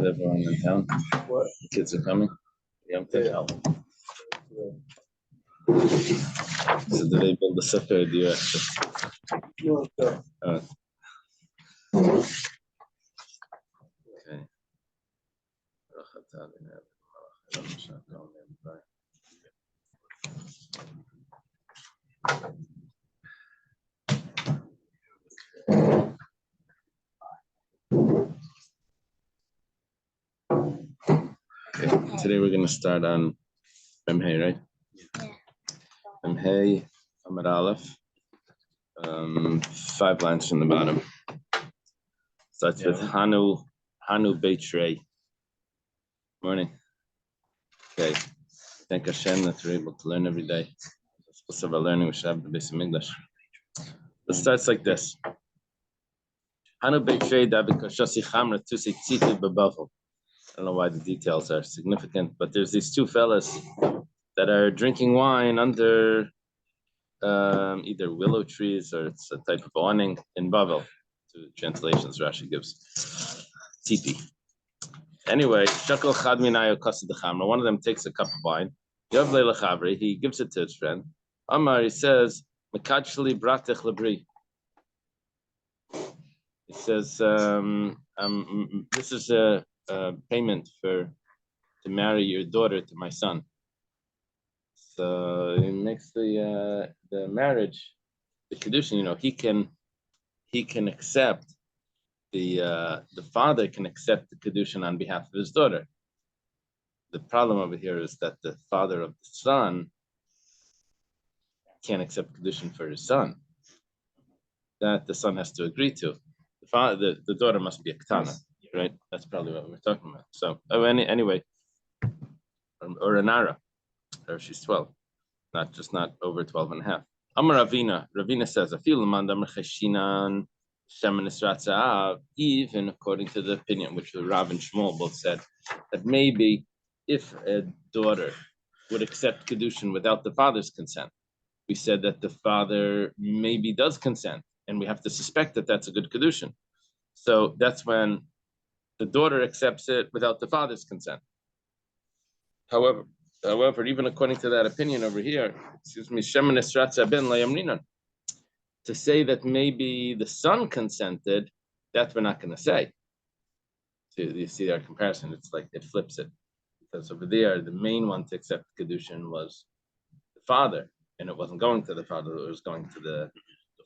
have everyone in town. What? The kids are coming. Yeah. So do they build the sukkah or do you actually? No, no. Okay. Okay. Today we're going to start on Memhei, right? Yeah. Memhei, Amar Aleph. 5 lines from the bottom. Starts with Hanu Beit Shrei. Morning. Okay. Thank Hashem that we're able to learn every day. Most of our learning we should have the basic English. It starts like this. Hanu Beit Shrei Dabikoshasi Chamra Tusi Tziti Bebavel. I don't know why the details are significant, but there's these 2 fellas that are drinking wine under either willow trees or it's a type of awning in Bavel. 2 translations Rashi gives. Tipi. Anyway, Shakal Chad Minayo Kasa de Chamra. One of them takes a cup of wine. Yav Leila Chavri. He gives it to his friend. Amar. He says, "Mekadshli Bratech Lebri." He says, "This is a payment to marry your daughter to my son." So he makes the marriage, the Kiddushin. He can accept the father can accept the Kiddushin on behalf of his daughter. The problem over here is that the father of the son can't accept Kiddushin for his son. That the son has to agree to. The daughter must be a ketana, right? That's probably what we're talking about. So anyway, or a nara, or she's 12, not over 12 and a half. Amar Ravina says, even according to the opinion, which the Rav and Shmuel both said, that maybe if a daughter would accept Kiddushin without the father's consent, we said that the father maybe does consent, and we have to suspect that that's a good Kiddushin. So that's when the daughter accepts it without the father's consent. However, even according to that opinion over here, to say that maybe the son consented, that we're not going to say. So you see our comparison, it's like it flips it. Because over there, the main one to accept Kiddushin was the father, and it wasn't going to the father, it was going to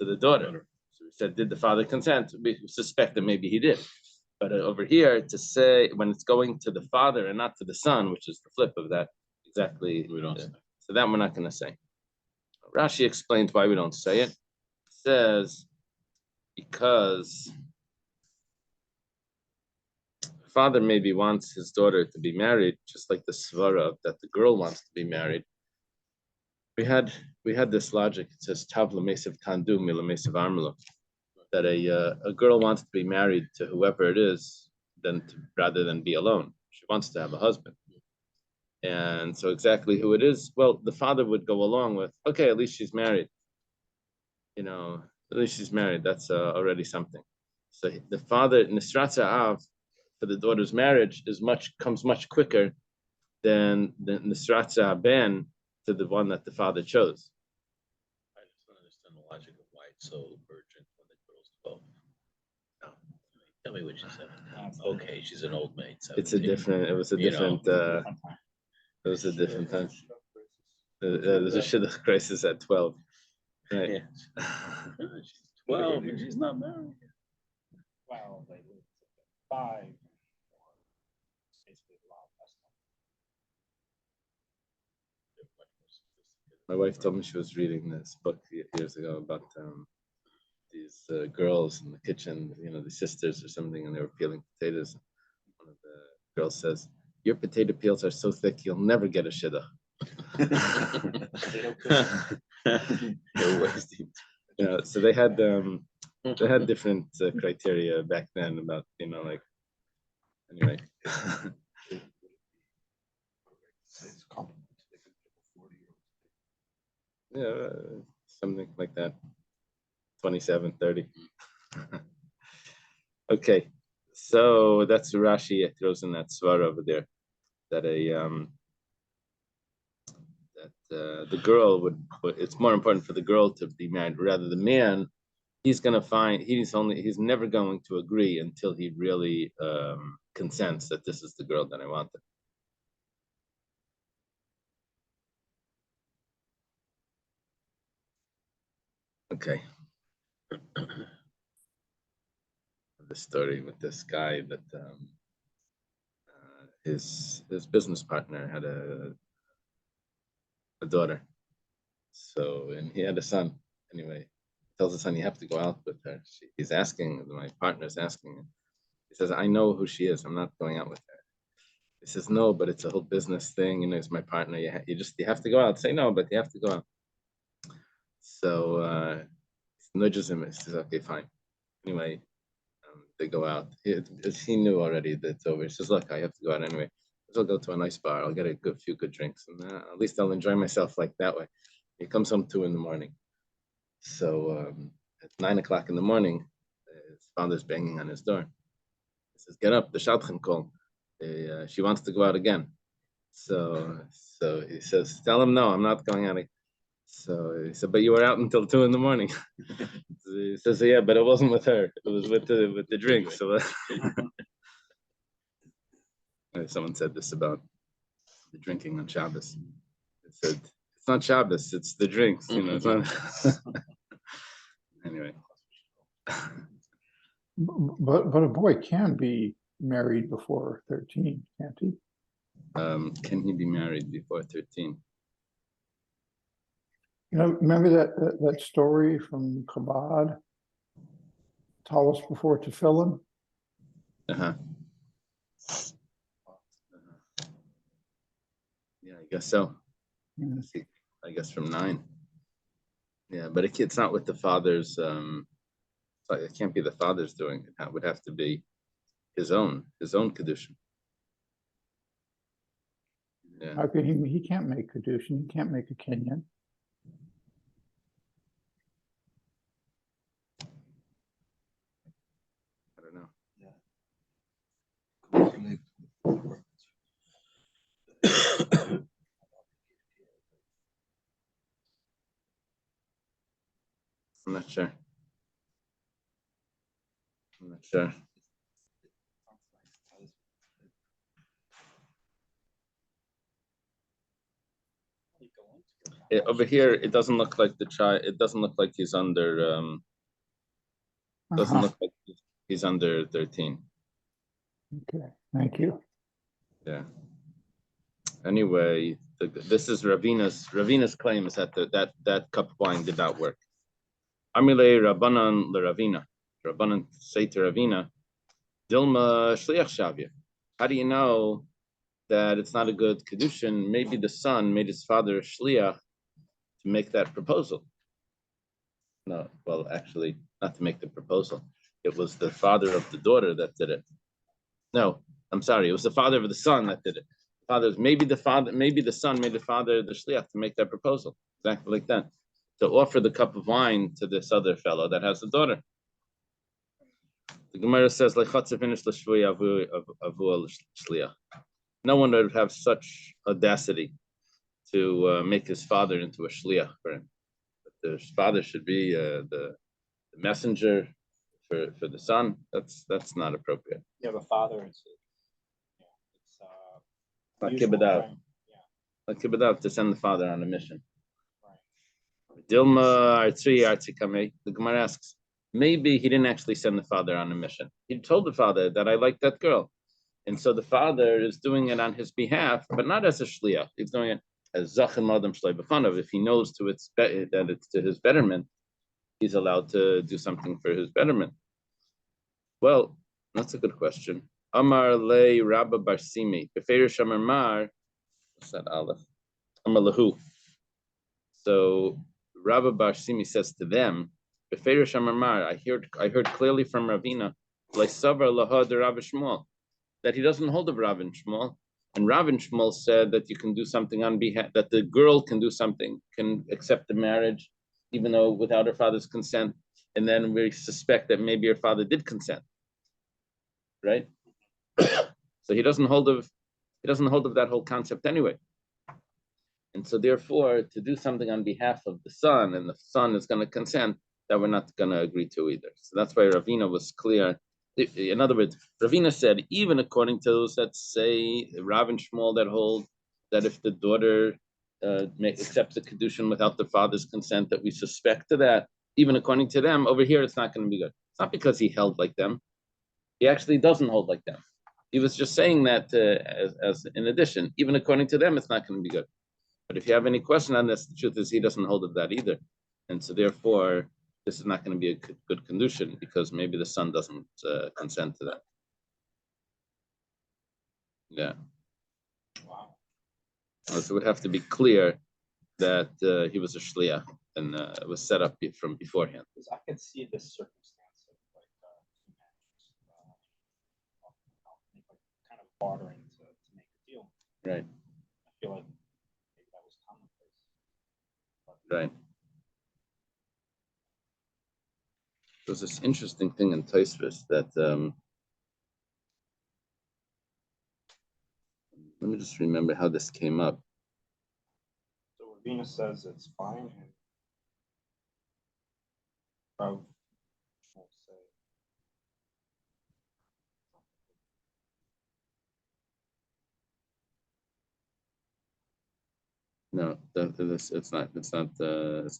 the daughter. So we said, did the father consent? We suspect that maybe he did. But over here, to say when it's going to the father and not to the son, which is the flip of that, exactly. We don't say. So that we're not going to say. Rashi explains why we don't say it. Says because father maybe wants his daughter to be married, just like the svara that the girl wants to be married. We had this logic. It says tavla mesav tandu mila mesav armelo, that a girl wants to be married to whoever it is, rather than be alone. She wants to have a husband, and so exactly who it is. Well, the father would go along with, okay, at least she's married. At least she's married. That's already something. So the father, Nisratza Av, for the daughter's marriage comes much quicker than the Nisratza Ben to the one that the father chose. I just don't understand the logic of why it's so urgent when the girl's 12. No. Tell me what you said. Okay, she's an old maid. 17. It was a different time. There's a shidduch crisis at 12. Right. Yeah. She's 12 and she's not married. Well, they live 5. Basically, a lot less. My wife told me she was reading this book years ago about these girls in the kitchen, the sisters or something, and they were peeling potatoes. One of the girls says, "Your potato peels are so thick, you'll never get a shidduch." So they had different criteria back then about anyway. Yeah, something like that. 27, 30. Okay, So that's Rashi throws in that svar over there that the girl would. It's more important for the girl to be married rather the man. He's never going to agree until he really consents that this is the girl that I wanted. Okay. The story with this guy that his business partner had a daughter. So, and he had a son. Anyway, tells the son, you have to go out with her. My partner's asking him. He says, I know who she is. I'm not going out with her. He says, no, but it's a whole business thing. It's my partner. You have to go out. Say no, but you have to go out. So he nudges him. He says, okay, fine. Anyway, they go out. He knew already that it's over. He says, look, I have to go out anyway. I'll go to a nice bar. I'll get a few good drinks. And at least I'll enjoy myself like that way. He comes home 2 a.m. So at 9 o'clock in the morning, his father's banging on his door. He says, get up, the Shadchan call. She wants to go out again. So he says, tell him no, I'm not going out. So he said, but you were out until 2 a.m. He says, yeah, but it wasn't with her. It was with the drink. So someone said this about the drinking on Shabbos. It said, it's not Shabbos, it's the drinks. It's not. Anyway. But a boy can be married before 13, can't he? Can he be married before 13? Remember that story from Chabad? Tallest before tefillin? Uh-huh. Yeah, I guess so. Yeah. I guess from 9. Yeah, but it's not with the father's. It can't be the father's doing it. It would have to be his own Kiddushin. Yeah. How could he can't make Kiddushin, he can't make a Kenyan. I don't know. I'm not sure. Over here, it doesn't look like the child. It doesn't look like he's under. Doesn't look like he's under 13. Okay, thank you. Yeah. Anyway, this is Ravina's claim is that that cup of wine did not work. Amile Rabbanan LeRavina. Rabbanan say to Ravina, Dilma Shliach Shavia. How do you know that it's not a good Kiddushin? Maybe the son made his father a Shliach to make that proposal. No, well, actually, not to make the proposal. It was the father of the daughter that did it. No, I'm sorry. It was the father of the son that did it. Maybe the son made the father the shliach to make that proposal. Exactly like that. To offer the cup of wine to this other fellow that has a daughter. The Gemara says, like no one would have such audacity to make his father into a shliach for him. But the father should be the messenger for the son. That's not appropriate. Yeah, the father is. Not kibbutz. Not kibbutz to send the father on a mission. Dilma Artsui Artsikame. The Gemara asks, maybe he didn't actually send the father on a mission. He told the father that I like that girl. And so the father is doing it on his behalf, but not as a shliach. He's doing it as zachin madam shlei b'fanav. If he knows that it's to his betterment, he's allowed to do something for his betterment. Well, that's a good question. Amar le Rabba Barsimi. Beferish Amar Mar. What's that aleph? Amar lahu. So Rabba Barsimi says to them, Beferish Amar Mar. I heard clearly from Ravina, Leisavar laha de Rabbi Shmuel, that he doesn't hold of Rav and Shmuel. And Rav and Shmuel said that you can do something on behalf, that the girl can do something, can accept the marriage, even though without her father's consent. And then we suspect that maybe her father did consent. right? So he doesn't hold of that whole concept anyway. And so therefore, to do something on behalf of the son, and the son is going to consent, that we're not going to agree to either. So that's why Ravina was clear. In other words, Ravina said, even according to those that say, Rav and Shmuel that hold that if the daughter accepts the Kiddushin without the father's consent, that we suspect to that, even according to them, over here it's not going to be good. It's not because he held like them. He actually doesn't hold like them. He was just saying that as in addition, even according to them, it's not going to be good. But if you have any question on this, the truth is he doesn't hold of that either. And so therefore, this is not going to be a good condition because maybe the son doesn't consent to that. Yeah. Wow. So it would have to be clear that he was a shliach and it was set up from beforehand. Because I could see this circumstance of like kind of bartering to make a deal. Right. I feel like maybe that was commonplace. Right. There's this interesting thing in Tosfos that let me just remember how this came up. So Ravina says it's fine, and Rav will say No, it's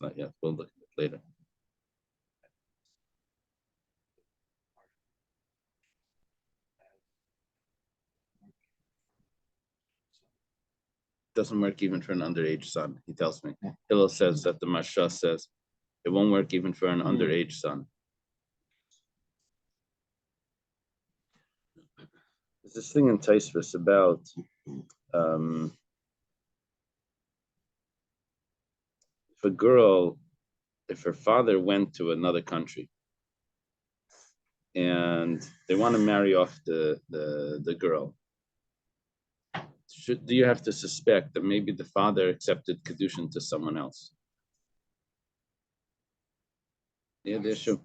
not yet. We'll look at it later. Doesn't work even for an underage son, he tells me. Hillel says that the Masha says it won't work even for an underage son. There's this thing in Tosfos about if a girl, if her father went to another country and they want to marry off the girl, do you have to suspect that maybe the father accepted Kiddushin to someone else? Yeah, there's true.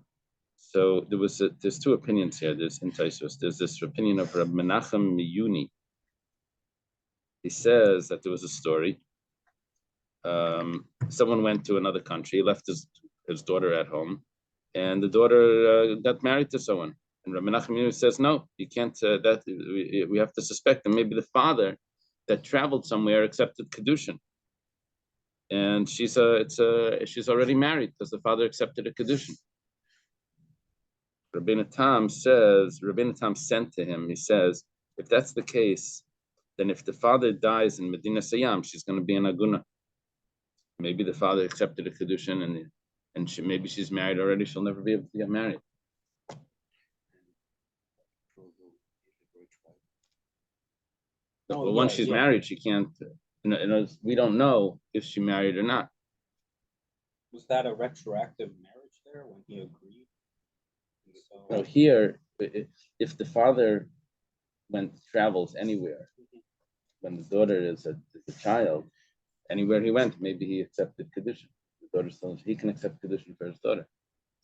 So there's two opinions here. There's in Tosfos. There's this opinion of Reb Menachem Miyuni. He says that there was a story. Someone went to another country, left his daughter at home, and the daughter got married to someone. And Reb Menachem Miyuni says, no, you can't. That we have to suspect that maybe the father that traveled somewhere accepted Kiddushin. And she's already married because the father accepted a Kiddushin. Rabbeinu Tam sent to him, he says, if that's the case, then if the father dies in Medina Sayyam, she's going to be an aguna. Maybe the father accepted a Kiddushin and maybe she's married already, she'll never be able to get married. But once she's married, she can't, we don't know if she married or not. was that a retroactive marriage there when he agreed? So, No, here, if the father travels anywhere, when the daughter is a child, anywhere he went, maybe he accepted Kiddushin. The daughter still, he can accept Kiddushin for his daughter.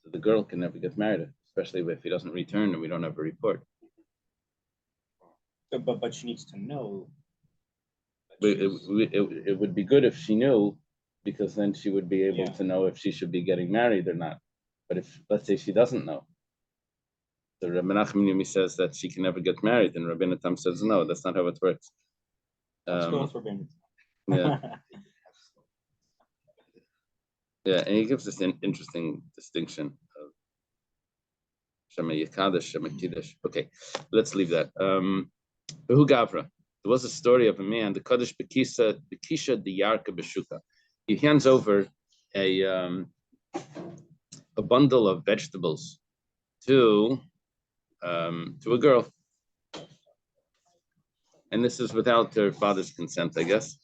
So the girl can never get married, especially if he doesn't return and we don't have a report. but she needs to know. It would be good if she knew, because then she would be able to know if she should be getting married or not. But if, let's say, she doesn't know, the Reb Menachem Yumi says that she can never get married, and Rabbeinu Tam says no, that's not how it works. Let's go with Rabbeinu Tam. Yeah. Yeah, and he gives this interesting distinction of Shema Yekadesh, Shema Kiddush. Okay, let's leave that. Behu Gavra. There was a story of a man, the Kaddish Bekisha Diyarka Beshuka. He hands over a bundle of vegetables to a girl, and this is without her father's consent, I guess.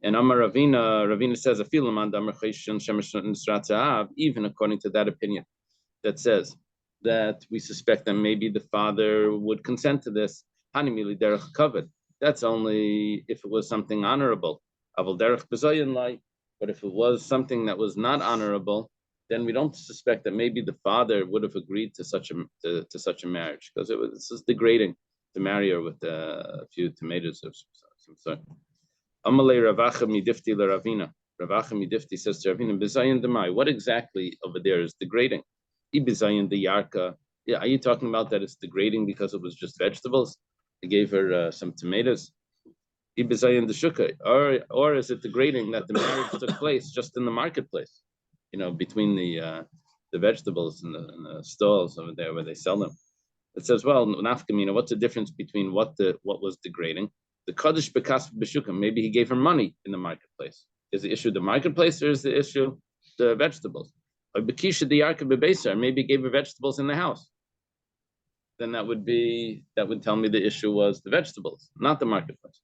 And Amar Ravina says, even according to that opinion, that says that we suspect that maybe the father would consent to this. That's only if it was something honorable. But if it was something that was not honorable, then we don't suspect that maybe the father would have agreed to such a marriage, because this is degrading to marry her with a few tomatoes of some sort. Amalei Ravacha midifti leRavina. Ravacha midifti says to Ravina, Bizayin demai. What exactly over there is degrading? Ibizayin the yarka. Yeah, are you talking about that it's degrading because it was just vegetables? He gave her some tomatoes. Ibizayin the shuka. Or is it degrading that the marriage took place just in the marketplace? Between the vegetables and the stalls over there where they sell them. It says, well, nafkamina, what's the difference between what was degrading? The kaddish bekas b'shuka, maybe he gave her money in the marketplace. Is the issue the marketplace, or is the issue the vegetables? Or bekisha the yarka b'beisar, maybe he gave her vegetables in the house. Then that would tell me the issue was the vegetables, not the marketplace.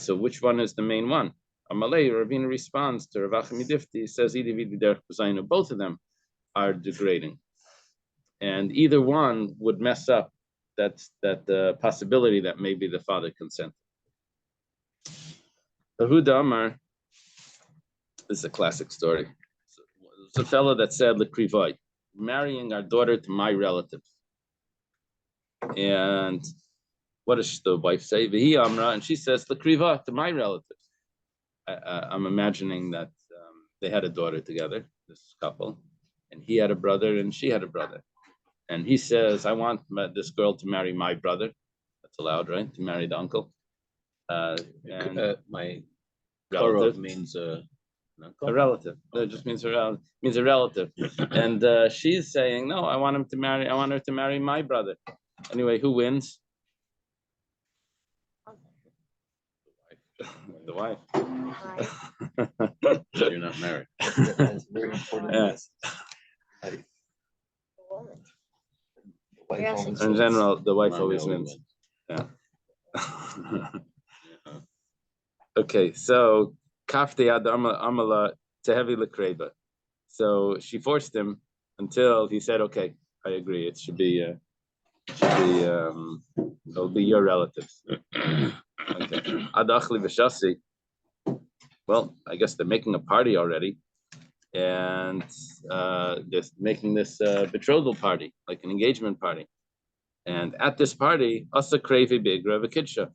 So which one is the main one? Amalei, Ravina responds to Ravacha midifti, says both of them are degrading, and either one would mess up that possibility that maybe the father consented. Yehuda Amar, this is a classic story. It's a fellow that said, "Lekrivai, marrying our daughter to my relatives." And what does the wife say? V'hi Amra, and she says, "Lekriva, to my relatives." I'm imagining that they had a daughter together, this couple, and he had a brother and she had a brother. And he says, I want this girl to marry my brother. That's allowed, right? To marry the uncle. My relative means a relative. That just means a relative. And she's saying, no, I want her to marry my brother. Anyway, who wins? The wife. You're not married. That's very important. Yes. Wife In general, the wife always wins. Yeah. Okay, so kafte ad amala tehevi lekreba. So she forced him until he said, "Okay, I agree. It should be it'll be your relatives." Okay. Adachli v'shasi. Well, I guess they're making a party already, and just making this betrothal party, like an engagement party. And at this party, Asa Krevi Bigra Vakidsha,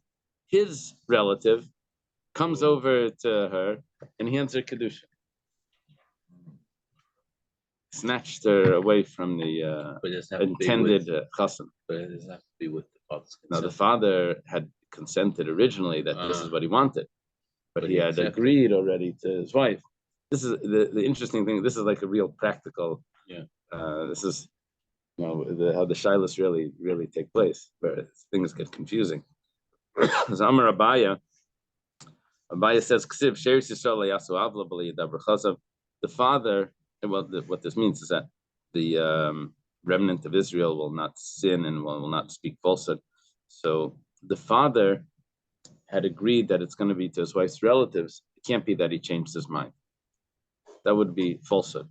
his relative comes over to her and hands her Kiddushin. Snatched her away from the intended chassan. But it doesn't have to be with the father's consent. Now, the father had consented originally that this is what he wanted, but he had agreed already to his wife. This is the interesting thing. This is like a real practical. Yeah. This is how the shilas really take place, where things get confusing. So Amar Abaya says, "Ksiv sheris Yisrael yasu avla b'li yadaber chasav." The father, what this means is that the remnant of Israel will not sin and will not speak falsehood. So the father had agreed that it's going to be to his wife's relatives. It can't be that he changed his mind. That would be falsehood,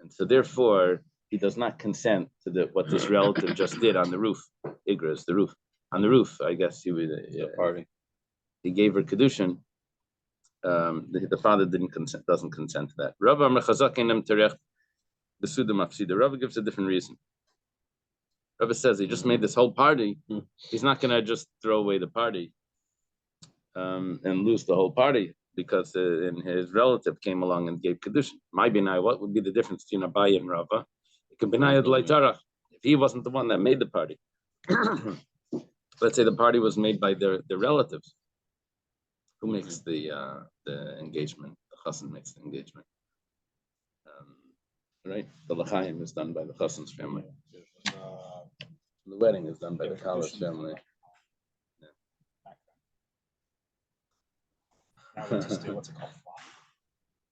and so therefore he does not consent to what this relative just did on the roof. Igra is the roof. On the roof, I guess he would. Party. He gave her Kiddushin. The father doesn't consent to that. Rava gives a different reason. Rava says he just made this whole party. He's not going to just throw away the party and lose the whole party because his relative came along and gave Kiddushin. My binai, what would be the difference between Abaye and Rava? It could be if he wasn't the one that made the party. Let's say the party was made by their relatives. Who makes the engagement? The chassan makes the engagement. Right? The l'chaim is done by the chassan's family. The wedding is done by the kalah's family. Now we just do what's it called?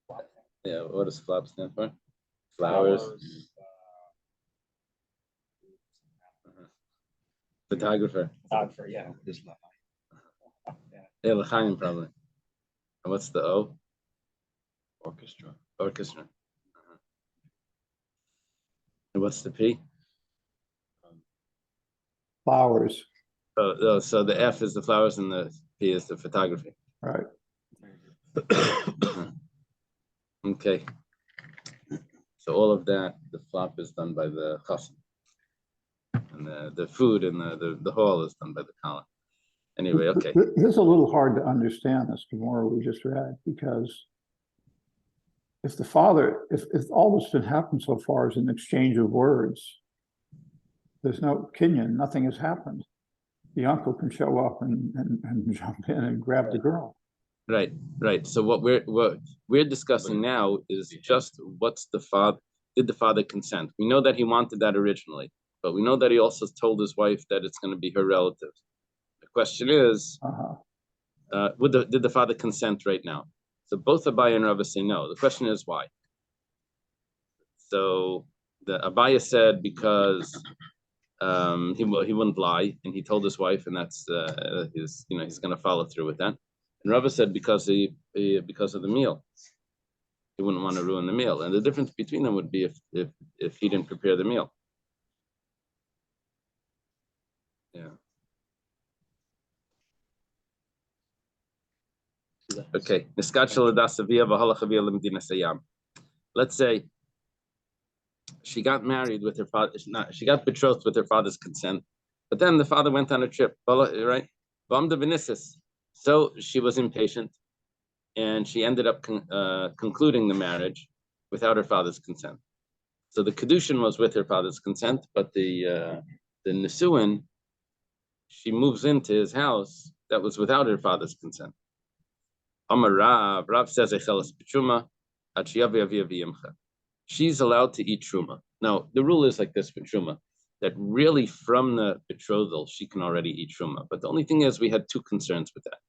Flop. Yeah, what does flop stand for? Flowers. Photographer. Photographer, yeah. Yeah, l'chaim probably. And what's the O? Orchestra. And what's the P? Flowers, So the F is the flowers and the P is the photography. right? Okay. So all of that, the flop is done by the chassan. And the food and the hall is done by the kala. Anyway, okay. This is a little hard to understand, this Gemara we just read, because if the father, if all that's been happened so far is an exchange of words, there's no kinyan, nothing has happened. The uncle can show up and jump in and grab the girl. Right. So what we're discussing now is just what's the father, did the father consent? We know that he wanted that originally, but we know that he also told his wife that it's going to be her relative. The question is, did the father consent right now? So both Abaye and Rava say no. The question is why. So the Abaye said because he wouldn't lie, and he told his wife, and that's he's going to follow through with that. And Rava said because because of the meal, he wouldn't want to ruin the meal. And the difference between them would be if he didn't prepare the meal. Yeah. Okay. Let's say she got married with her father. She got betrothed with her father's consent, but then the father went on a trip. Right? So she was impatient, and she ended up concluding the marriage without her father's consent. So the Kiddushin was with her father's consent, but the Nisuin, she moves into his house that was without her father's consent. Amar Rav says, she's allowed to eat truma. Now, the rule is like this for truma, that really from the betrothal, she can already eat truma. But the only thing is we had two concerns with that.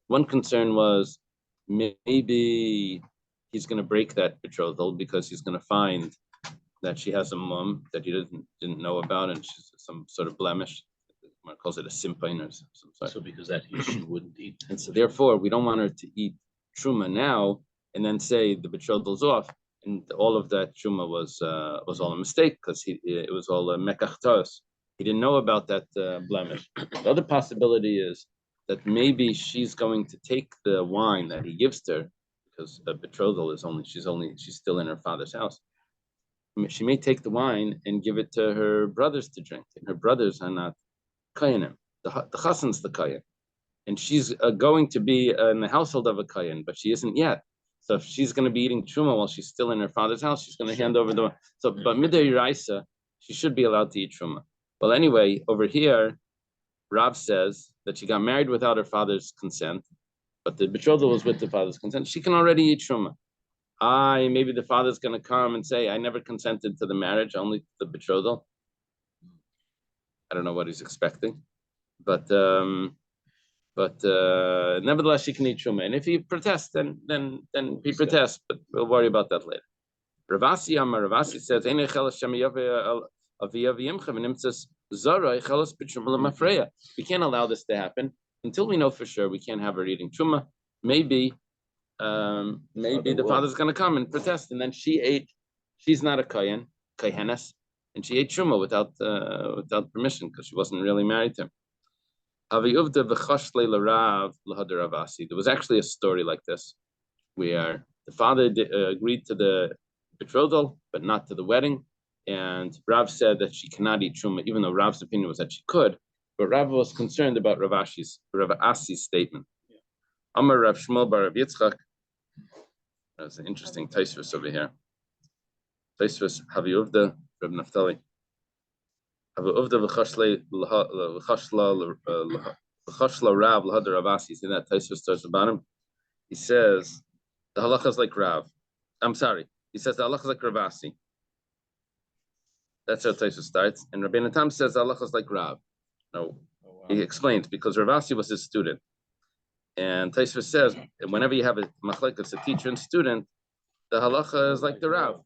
One concern was maybe he's going to break that betrothal because he's going to find that she has a mum that he didn't know about, and she's some sort of blemish. One calls it a simpain or some sort. So because that she wouldn't eat. And so therefore, we don't want her to eat truma now and then say the betrothal's off. And all of that truma was all a mistake because it was all a mekachtos. He didn't know about that blemish. The other possibility is that maybe she's going to take the wine that he gives to her, because a betrothal is she's still in her father's house. She may take the wine and give it to her brothers to drink, and her brothers are not kayanim. The chassan's the kayan, and she's going to be in the household of a kayan, but she isn't yet. So if she's going to be eating truma while she's still in her father's house, she's going to hand over the. So, but midday raisa, she should be allowed to eat truma. Well, anyway, over here, Rav says that she got married without her father's consent, but the betrothal was with the father's consent. She can already eat truma. Maybe the father's going to come and say, I never consented to the marriage, only the betrothal. I don't know what he's expecting, but nevertheless, she can eat truma. And if he protests, then he protests. But we'll worry about that later. Ravasi says, we can't allow this to happen until we know for sure. We can't have her eating truma. Maybe the father's going to come and protest, and then she's not a kayenes, and she ate truma without permission because she wasn't really married to him. There was actually a story like this, where the father agreed to the betrothal, but not to the wedding, and Rav said that she cannot eat truma, even though Rav's opinion was that she could, but Rav was concerned about Rav Asi's statement. Amar Rav Shmuel bar Rav Yitzchak. That's an interesting taisvus over here. Taisvus Havi Uvda Rav Naftali. Havi Uvda v'chashla Rav l'hadar Ravasi. See that taisvus starts about him. He says the halacha is like Rav. I'm sorry. He says the halacha is like Ravasi. That's how taisvus starts. And Rabbeinu Tam says the halacha is like Rav. No, he explains because Ravasi was his student. And Taisva says, whenever you have a machlekes, a teacher and student, the halacha is like the Rav.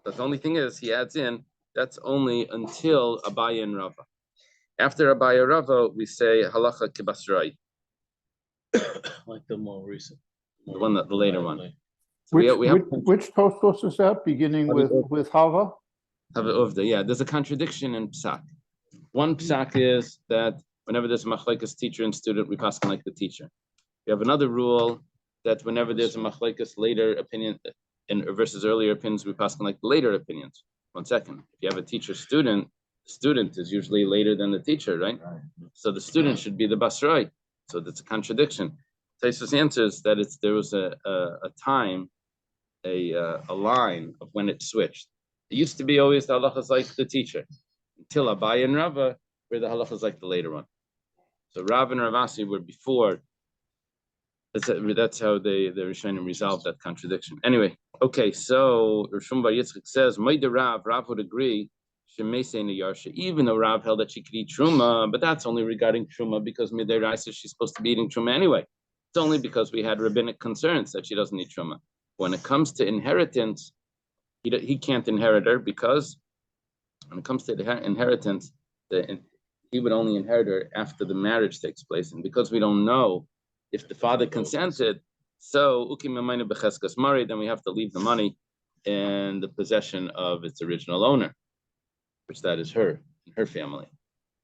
But the only thing is, he adds in, that's only until Abaye and Rava. After Abaye and Rava, we say halacha kibasrai. Like the more recent. The later one. So which Tosfos is that, beginning with Hava? Hava Uvda, yeah. There's a contradiction in Psak. One Psak is that whenever there's a machlekes teacher and student, we pass like the teacher. We have another rule that whenever there's a machlekes later opinion, and versus earlier opinions, we pass on like later opinions. 1 second. If you have a teacher-student, the student is usually later than the teacher, right? So the student should be the basrai. So that's a contradiction. Taisus answers that there was a time, a line of when it switched. It used to be always the halachas like the teacher, until Abai and Rava, where the halachas like the later one. So Rav and Ravasi were before. That's how the Rishonim resolved that contradiction. Anyway, okay, so Rishon Bar Yitzchak says, Rav would agree, even though Rav held that she could eat truma, but that's only regarding truma because Midei Raisa she's supposed to be eating truma anyway. It's only because we had rabbinic concerns that she doesn't eat truma. When it comes to inheritance, he can't inherit her because when it comes to the inheritance, he would only inherit her after the marriage takes place, and because we don't know if the father consented, so ukim amayna becheskas mari, then we have to leave the money in the possession of its original owner, which that is her family,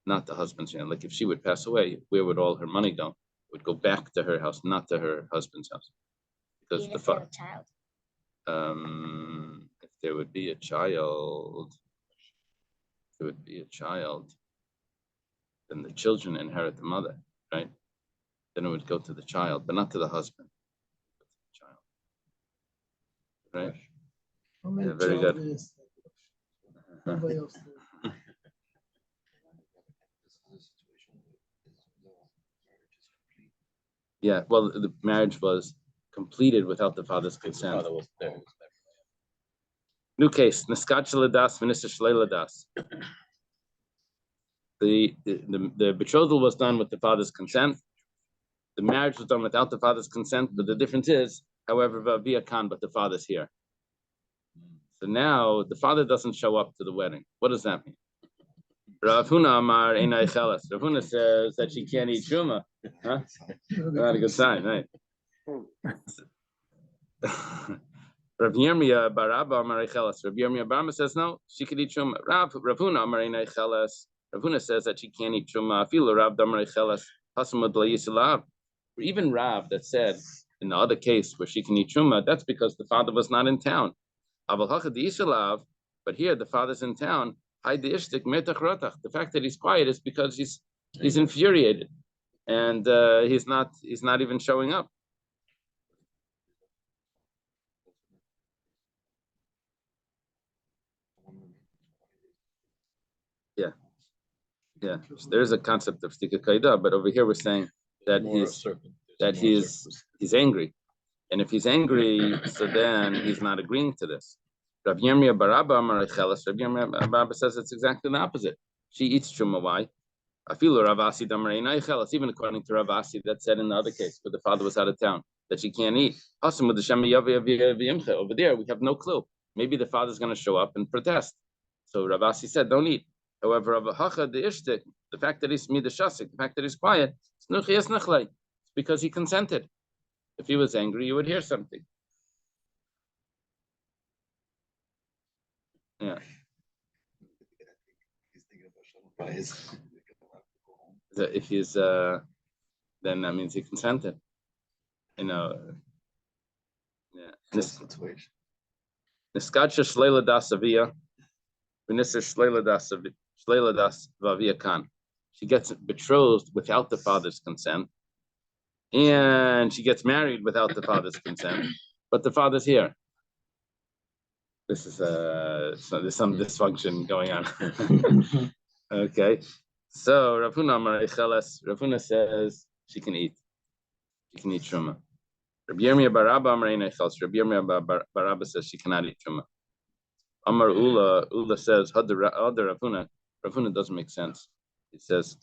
not the husband's family. Like if she would pass away, where would all her money go? It would go back to her house, not to her husband's house, because if there would be a child, then the children inherit the mother, right? Then it would go to the child, but not to the husband. Right? Yeah, very good. Yeah, well, the marriage was completed without the father's consent. New case, Niskat Shaladas, Minister Shleladas. The betrothal was done with the father's consent. The marriage was done without the father's consent, but the difference is, however, via Khan, but the father's here. So now the father doesn't show up to the wedding. What does that mean? Rav Huna Amar Einai Chelas. Rav Huna says that she can't eat truma. Huh? Not a good sign, right? Rav Yirmiyah Bar Abba Amar Chelas. Rav Yirmiyah Bar Abba says no, she could eat truma. Rav Huna Amar Einai Chelas. Rav Huna says that she can't eat truma. Afilo Rav Damar Chelas. Hasamud Layisilav. Even Rav that said in the other case where she can eat truma, that's because the father was not in town. But here the father's in town. The fact that he's quiet is because he's infuriated, and he's not even showing up. Yeah. There's a concept of stika kaida, but over here we're saying that he's angry, and if he's angry, so then he's not agreeing to this. Rav Yirmiyah Bar Abba Amar Chelas. Rav Yirmiyah Bar Abba says it's exactly the opposite. She eats truma. Why? Afilu Rav Asi Damar Einai Chelas. Even according to Rav Asi, that said in the other case, where the father was out of town, that she can't eat. Over there, we have no clue. Maybe the father's going to show up and protest. So Rav Asi said, don't eat. However, Rav Hacha the Ishtik, the fact that he's midashasik, the fact that he's quiet, it's because he consented. If he was angry, you would hear something. Yeah. If he's then that means he consented. Yeah. Niskacha shleila das avia, v'nisser shleila das vavia kan. She gets betrothed without the father's consent, and she gets married without the father's consent, but the father's here. This is so there's some dysfunction going on. Okay, so Rav Huna says she can eat truma. Rabbi Yirmiyah Bar Abba Amar Einai Chelas. Rabbi Yirmiyah Bar Abba says she cannot eat truma. Amar Ula says Rav Huna doesn't make sense. He says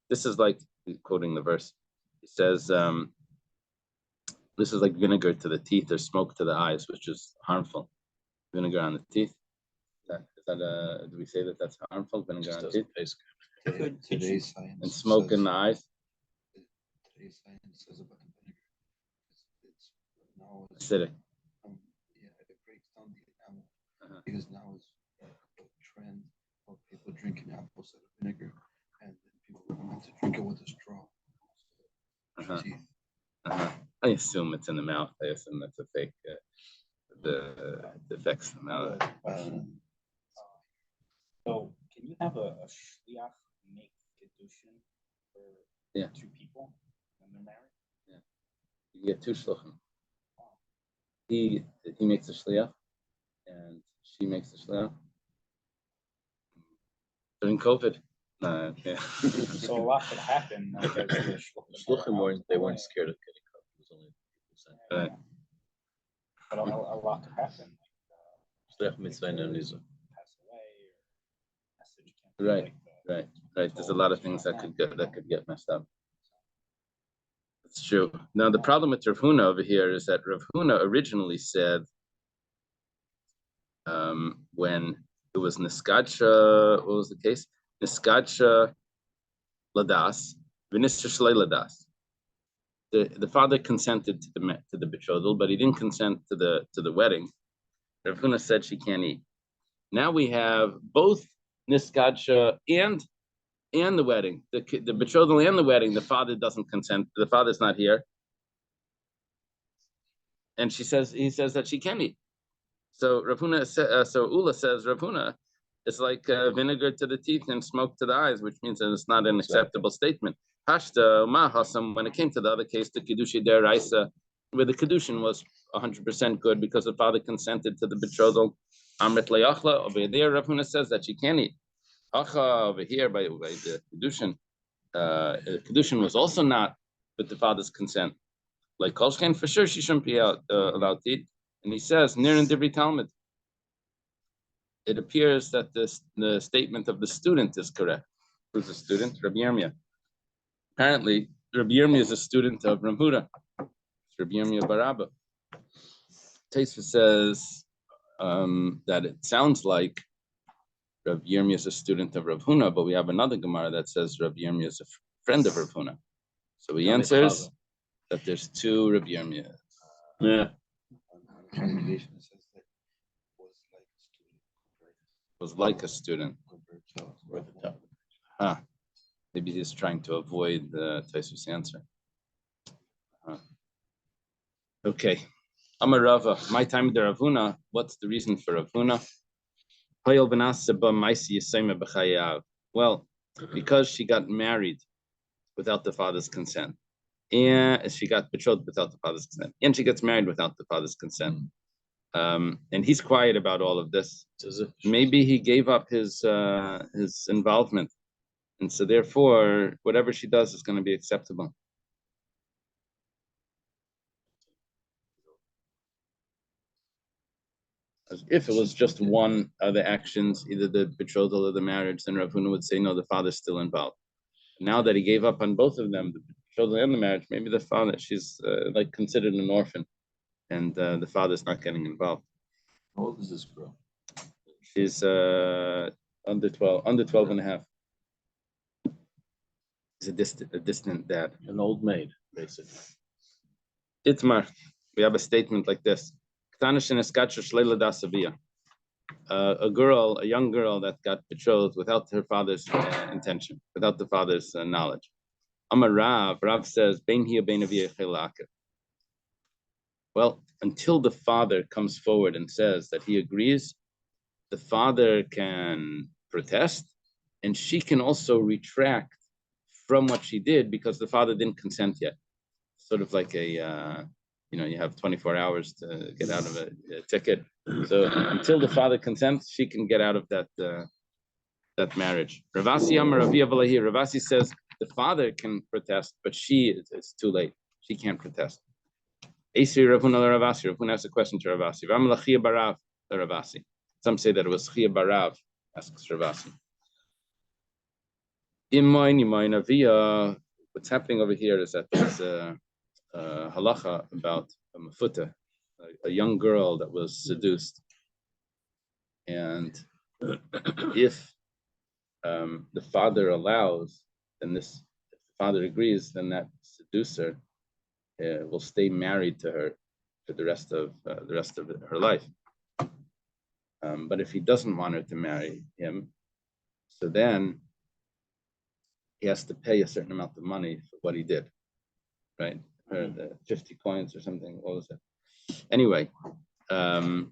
this is like quoting the verse. He says this is like vinegar to the teeth or smoke to the eyes, which is harmful. Vinegar on the teeth. Do we say that that's harmful? Vinegar on the teeth. Today's science and smoke in the eyes. Today's science says about the vinegar. It's now Acidic. It breaks down the enamel because now it's a trend of people drinking apple cider vinegar, and then people want to drink it with a straw. I assume it's in the mouth. I assume that's a fake. The affects the mouth. So can you have a shliach make Kiddushin for two people when they're married? Yeah, you get two shluchim. He makes the shliach, and she makes the shliach. During COVID, yeah. So a lot could happen. Like, as the Shluchim they weren't scared of getting cut. It was only Right. But a lot could happen. Shliach mitzvah and Pass away, or message can't be Right. like the- Right. There's a lot of things that could get messed up. It's true. Now the problem with Rav Huna over here is that Rav Huna originally said, when it was Niskadsha, what was the case? Niskadsha ladas, v'nistra shlei ladas. The father consented to the betrothal, but he didn't consent to the wedding. Rav Huna said she can't eat. Now we have both Niskadsha and the wedding, the betrothal and the wedding. The father doesn't consent. The father's not here, and he says that she can eat. So Rav Huna, so Ula says Rav Huna, it's like vinegar to the teeth and smoke to the eyes, which means that it's not an acceptable statement. Hashta Mahasam, when it came to the other case, the Kiddushin Daf, where the Kiddushin was 100% good because the father consented to the betrothal. Amrit Leachla, over there, Rav Huna says that she can eat. Acha, over here by the Kiddushin, Kiddushin was also not with the father's consent. Like Kolshken, for sure she shouldn't be allowed to eat. And he says, Nir and Divri Talmud. It appears that the statement of the student is correct. Who's the student? Rabbi Yirmiyah. Apparently, Rabbi Yirmiyah is a student of Rav Huna. It's Rabbi Yirmiyah Barabba. Taisva says that it sounds like Rav Yirmiyah is a student of Rav Huna, but we have another Gemara that says Rav Yirmiyah is a friend of Rav Huna. So he answers that there's two Rav Yirmiyah. Yeah. Translation says that Was like a student. Maybe he's trying to avoid the Taisva's answer. Okay. Amar Rava, my time with the Rav Huna. What's the reason for Rav Huna? Well, because she got married without the father's consent, and she got betrothed without the father's consent, and she gets married without the father's consent. And he's quiet about all of this. Maybe he gave up his involvement, and so therefore, whatever she does is going to be acceptable. If it was just one of the actions, either the betrothal or the marriage, then Rav Huna would say, no, the father's still involved. Now that he gave up on both of them, the betrothal and the marriage, maybe the father, she's like considered an orphan, and the father's not getting involved. How old is this girl? She's under 12 and a half. He's a distant dad. An old maid, basically. Itmar, we have a statement like this. A young girl that got betrothed without her father's intention, without the father's knowledge. Amar Rav says, well, until the father comes forward and says that he agrees, the father can protest, and she can also retract from what she did because the father didn't consent yet. Sort of like you have 24 hours to get out of a ticket. So until the father consents, she can get out of that marriage. Ravasi says the father can protest, but it's too late. She can't protest. Ravuna has a question to Ravasi. Some say that it was Chia Barav, asks Ravasi. What's happening over here is that there's halacha about a mafuta, a young girl that was seduced, and if the father allows, then if the father agrees, then that seducer will stay married to her for the rest of her life. But if he doesn't want her to marry him, so then he has to pay a certain amount of money for what he did. Right? her the 50 coins or something. What was it? Anyway, the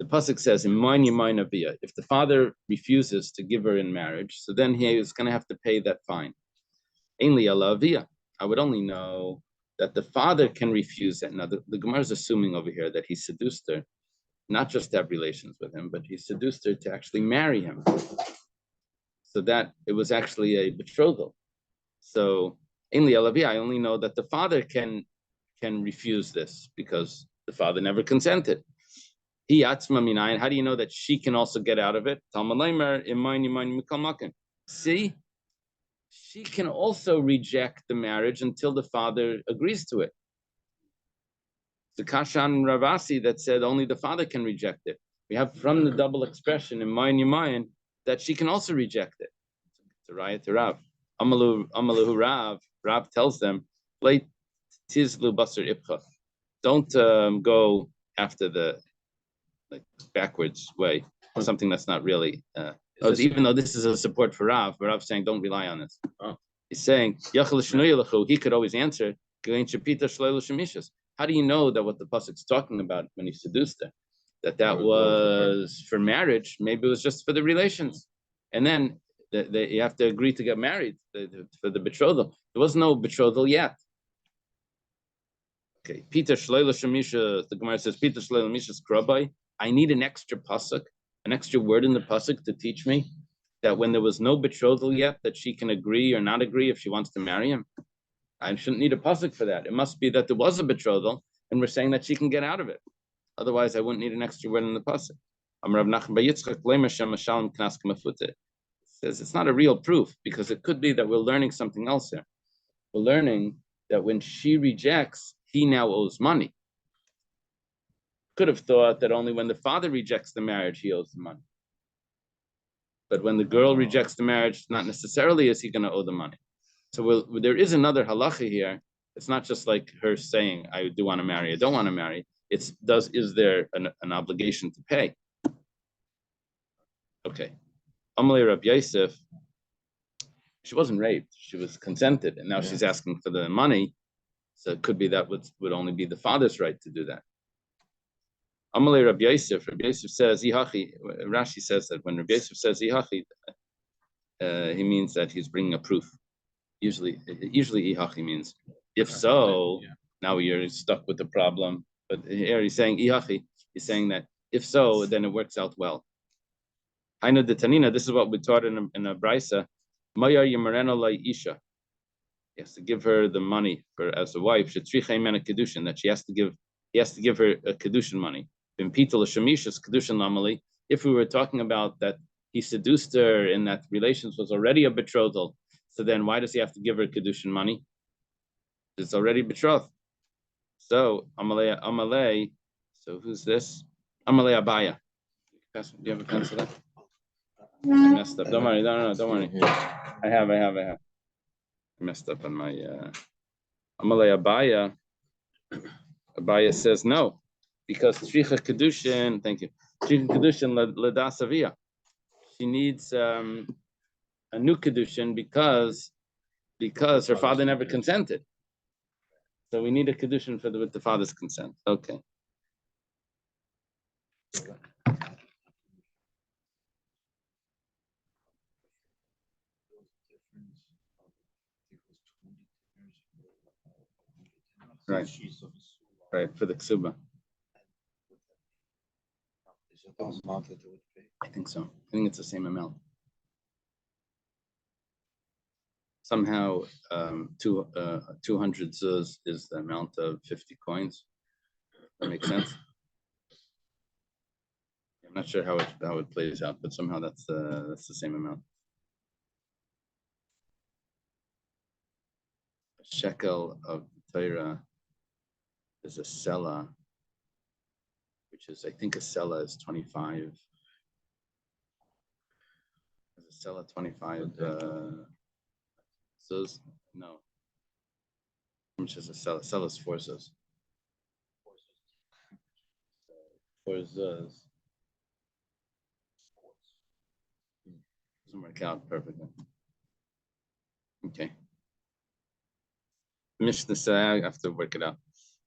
pasuk says in mine avia, if the father refuses to give her in marriage, so then he is going to have to pay that fine. Ainli ala avia. I would only know that the father can refuse that. Now the Gemara is assuming over here that he seduced her, not just to have relations with him, but he seduced her to actually marry him. So that it was actually a betrothal. So ainli ala avia, I only know that the father can refuse this because the father never consented. How do you know that she can also get out of it? See, she can also reject the marriage until the father agrees to it. The Kashan Ravasi that said only the father can reject it. We have from the double expression in Mayin that she can also reject it. It's a raya to Rav. Amalu Rav tells them, Tizlu Basar Ipcha. Don't go after the backwards way, or something that's not really. Even though this is a support for Rav, but Rav's saying don't rely on this. Oh. He's saying he could always answer. How do you know that what the pasuk's talking about when he seduced her? That was for marriage. Maybe it was just for the relations, and then you have to agree to get married for the betrothal. There was no betrothal yet. Okay, Peter Shleila Shamisha. The Gemara says Peter Shleila Shamisha's Krabai. I need an extra pasuk, an extra word in the pasuk to teach me that when there was no betrothal yet, that she can agree or not agree if she wants to marry him. I shouldn't need a pasuk for that. It must be that there was a betrothal, and we're saying that she can get out of it. Otherwise, I wouldn't need an extra word in the pasuk. It says it's not a real proof because it could be that we're learning something else here. We're learning that when she rejects, he now owes money. Could have thought that only when the father rejects the marriage, he owes the money. But when the girl rejects the marriage, not necessarily is he going to owe the money. So there is another halacha here. It's not just like her saying, I do want to marry, I don't want to marry. Is there an obligation to pay? Okay. Amalei Rab Yosef, she wasn't raped. She was consented. And now she's asking for the money. So it could be that would only be the father's right to do that. Amalei Rab Yosef says, Ihachi, Rashi says that when Rab Yosef says Ihachi, he means that he's bringing a proof. Usually Ihachi means, if so, now you're stuck with the problem. But here he's saying Ihachi, he's saying that if so, then it works out well. Hainu de Tanina, this is what we taught in a Brisa. Maya Yamarena Lai Isha. He has to give her the money for as a wife. Kiddushin, that he has to give her a Kiddushin money. If we were talking about that he seduced her and that relations was already a betrothal, so then why does he have to give her Kiddushin money? It's already betrothed. So Amalei. So who's this? Amalei Abaya. Do you have a pencil there? I messed up. Don't worry. No, don't worry. I have. I messed up on my Amalei Abaya. Abaya says no, because Tzricha Kiddushin. Thank you. Tzricha Kiddushin Ladas Avia. She needs a new Kiddushin because her father never consented. So we need a Kiddushin with the father's consent. Okay. Right, for the ksuba. I think so. I think it's the same amount. Somehow, 200 zuz is the amount of 50 coins. That makes sense. I'm not sure how it plays out, but somehow that's the same amount. A shekel of Torah is a sela, which is, I think a sela is 25. Is a sela 25 zuz? No. How much is a sela? Sela is 4 zuz. 4 zuz. Doesn't work out perfectly. Okay. Mishnah says, I have to work it out.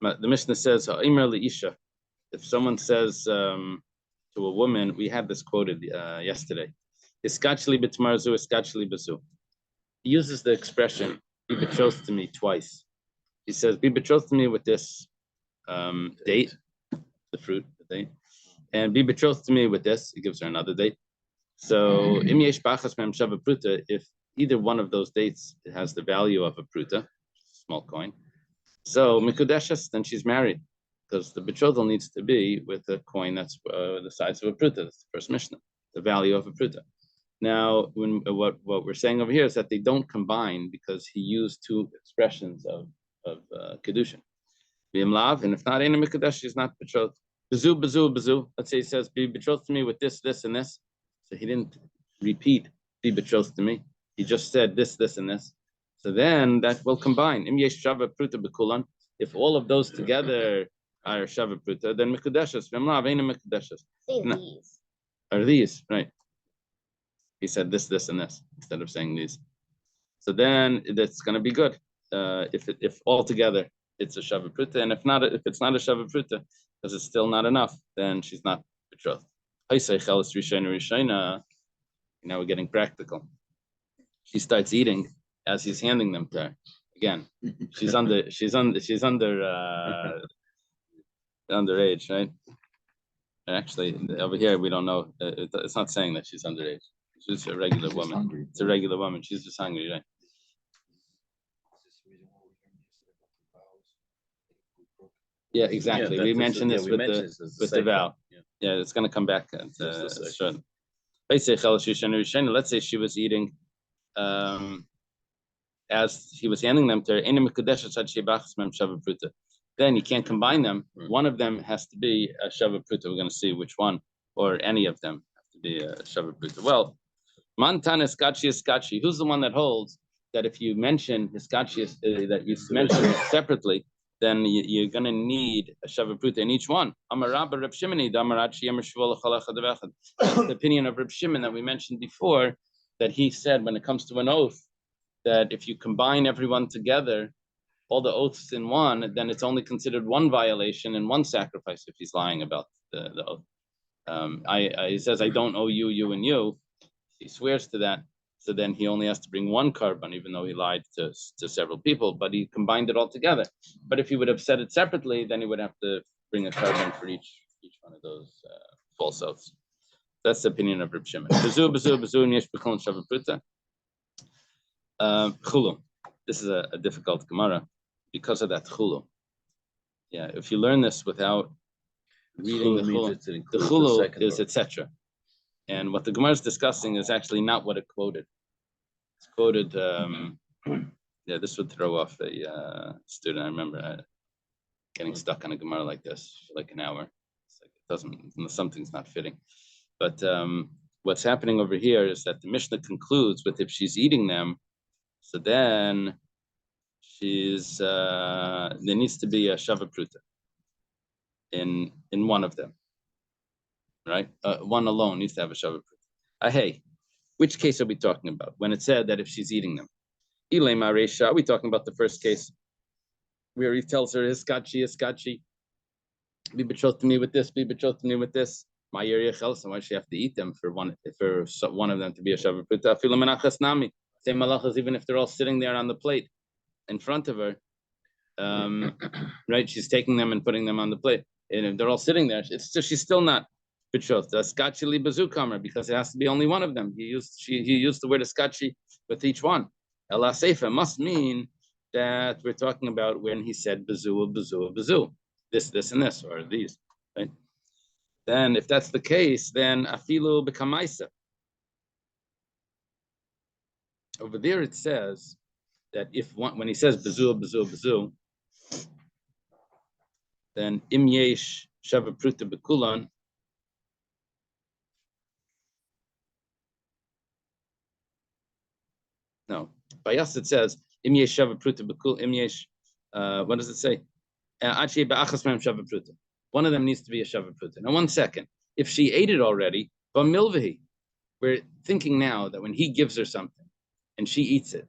But the Mishnah says, if someone says to a woman, we had this quoted yesterday, Iskachli b'tmarzu, iskachli b'zu. He uses the expression, be betrothed to me twice. He says, be betrothed to me with this date, the fruit, the date, and be betrothed to me with this. He gives her another date. So, if either one of those dates has the value of a pruta, small coin, so mikudeshes, then she's married, because the betrothal needs to be with a coin that's the size of a pruta. That's the first Mishnah, the value of a pruta. Now, what we're saying over here is that they don't combine because he used two expressions of Kiddushin. And if not, Eina Mikudesh, she's not betrothed. Bezu, bezu, bezu. Let's say he says, be betrothed to me with this, this, and this. So he didn't repeat, be betrothed to me. He just said this, this, and this. So then that will combine. Im yesh shava pruta bekulan. If all of those together are shava pruta, then Mikudeshes. V'mlav Eina Mikudeshes. These. Are these, right? He said this, this, and this instead of saying these. So then that's going to be good. If all together it's a shava pruta, and if it's not a shava pruta, because it's still not enough, then she's not betrothed. Now we're getting practical. She starts eating as he's handing them to her. Again, she's underage, right? Actually, over here we don't know. It's not saying that she's underage. She's a regular woman. Hungry. It's a regular woman. She's just hungry, right? Yeah, exactly. We mentioned this with the vow. Yeah, it's going to come back. Let's say she was eating as he was handing them to her. Then you can't combine them. One of them has to be a shava pruta. We're going to see which one, or any of them have to be a shava pruta. Well, Mantan iskachi. Who's the one that holds that if you mention iskachi, that you mention it separately, then you're going to need a shava pruta in each one. The opinion of Reb Shimon that we mentioned before, that he said when it comes to an oath, that if you combine everyone together, all the oaths in one, then it's only considered one violation and one sacrifice if he's lying about the oath. He says, I don't owe you, you, and you. He swears to that. So then he only has to bring one carbon, even though he lied to several people, but he combined it all together. But if he would have said it separately, then he would have to bring a carbon for each one of those false oaths. That's the opinion of Reb Shimon. Chulu. This is a difficult Gemara because of that chulu. Yeah, if you learn this without reading the chulu is etc. And what the Gemara is discussing is actually not what it quoted. It's quoted, this would throw off a student. I remember getting stuck on a Gemara like this for like an hour. It's like it doesn't, something's not fitting. But what's happening over here is that the Mishnah concludes with if she's eating them, so then there needs to be a shava pruta in one of them. Right? One alone needs to have a shava pruta. Hey, which case are we talking about? When it said that if she's eating them. Ilay Maresha, are we talking about the first case where he tells her, Iskachi, be betrothed to me with this, be betrothed to me with this. My area chelsa, why does she have to eat them for one of them to be a shava pruta? Afilu menachas nami. Same malachas, even if they're all sitting there on the plate in front of her. Right? She's taking them and putting them on the plate. And if they're all sitting there, she's still not betrothed. Skachili bazukamer, because it has to be only one of them. He used the word skachi with each one. Ela seifa must mean that we're talking about when he said bazu, this, and this, or these, right? Then, if that's the case, then afilu bekamaisa. Over there it says that when he says bazu, then im yesh shava pruta bekulan. No, by us it says im yesh shava pruta bekul im yesh. What does it say? Achi ba'achas mem shava pruta. One of them needs to be a shava pruta. Now, 1 second. If she ate it already, b'milvahi, we're thinking now that when he gives her something and she eats it,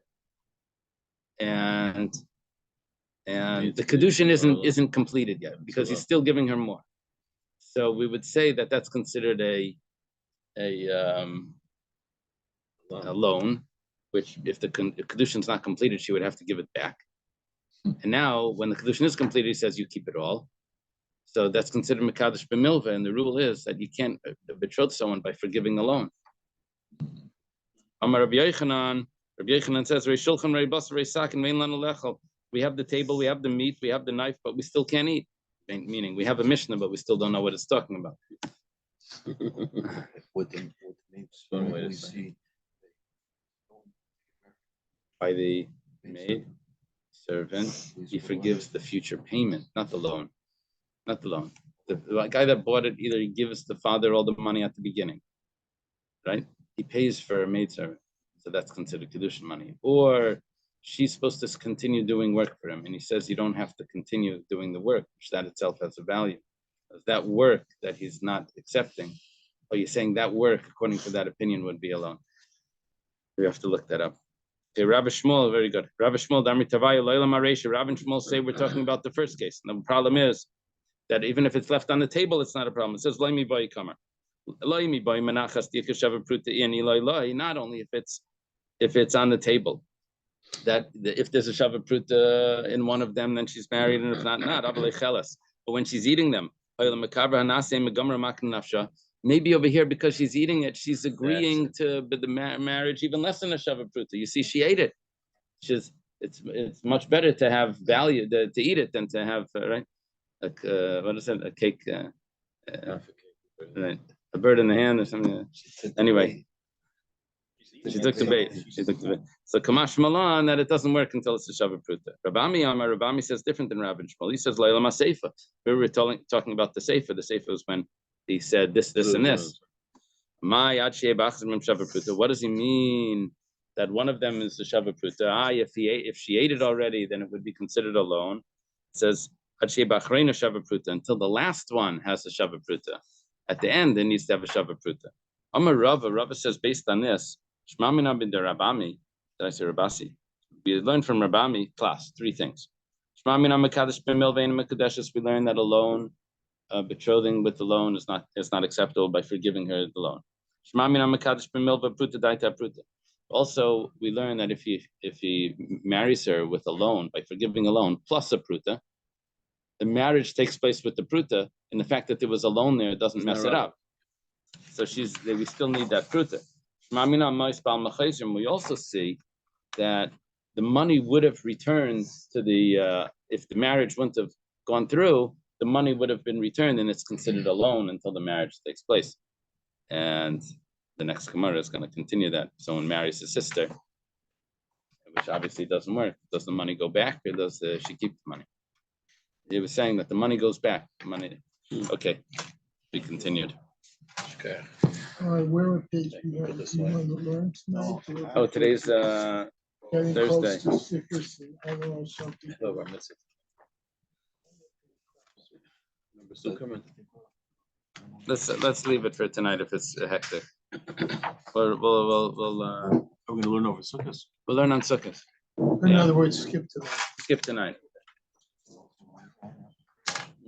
and and the Kiddushin isn't completed yet because he's still giving her more. So we would say that that's considered a loan, which if the Kiddushin is not completed, she would have to give it back. And now, when the Kiddushin is completed, he says you keep it all. So that's considered Mekadosh B'milva, and the rule is that you can't betroth someone by forgiving a loan. Amar Rabbi Yochanan says, we have the table, we have the meat, we have the knife, but we still can't eat. Meaning, we have a Mishnah, but we still don't know what it's talking about. With the One way to we say see. By the maid servant, he forgives the future payment, not the loan. Not the loan. The guy that bought it, either he gives the father all the money at the beginning, right? He pays for a maidservant, so that's considered Kiddushin money. Or she's supposed to continue doing work for him, and he says you don't have to continue doing the work, which that itself has a value. That work that he's not accepting, or you're saying that work, according to that opinion, would be a loan. We have to look that up. Okay, Rabbi Shmuel, very good. Rabbi Shmuel, Damri Tavaya, Loila Maresha. Rabbi Shmuel say we're talking about the first case. And the problem is that even if it's left on the table, it's not a problem. It says Loimi Boy Kamar. Loimi Boy Menachas Dikashava Pruta in Eloi, not only if it's on the table. That if there's a Shava Pruta in one of them, then she's married, and if not, but when she's eating them, maybe over here, because she's eating it, she's agreeing to the marriage even less than a Shava Pruta. You see, she ate it. It's much better to have value to eat it than to have right. What is it? A cake, right? A bird in the hand or something. Anyway, she took the bait. So Kamash Malan that it doesn't work until it's a Shava Pruta. Rabami says different than Rabbi Shmuel. He says Laila Maseifa. We were talking about the Seifa. The Seifa was when he said this, and this. What does he mean that one of them is the Shava Pruta? If she ate it already, then it would be considered a loan. It says until the last one has a Shava Pruta. At the end, it needs to have a Shava Pruta. Amar Rava says based on this, Shmamina bin Rabami, did I say Rabasi? We learned from Rabami class 3 things. Shmamina Mekadesh b'milvein Mekadeshes. We learned that a loan, betrothing with the loan is not acceptable by forgiving her the loan. Shmamina Mekadesh b'milva Pruta daita Pruta. Also, we learn that if he marries her with a loan by forgiving a loan plus a Pruta, the marriage takes place with the Pruta, and the fact that there was a loan there doesn't mess it up. So we still need that Pruta. We also see that the money would have returned to if the marriage wouldn't have gone through, the money would have been returned, and it's considered a loan until the marriage takes place. And the next Gemara is going to continue that. Someone marries his sister, which obviously doesn't work. Does the money go back, or does she keep the money? He was saying that the money goes back. Okay, be continued. Okay. Where page you want to learn tonight? Oh, today's Getting Thursday. close to secrecy. I don't know something. Number still coming. Let's leave it for tonight if it's hectic. We'll Are we going to learn over Sukkot? we'll learn on Sukkot. In other words, skip tonight. Skip tonight.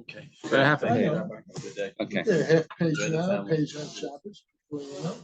Okay. For half a day. I know. Okay. Yeah, half page now, page on Shabbos. Before you know.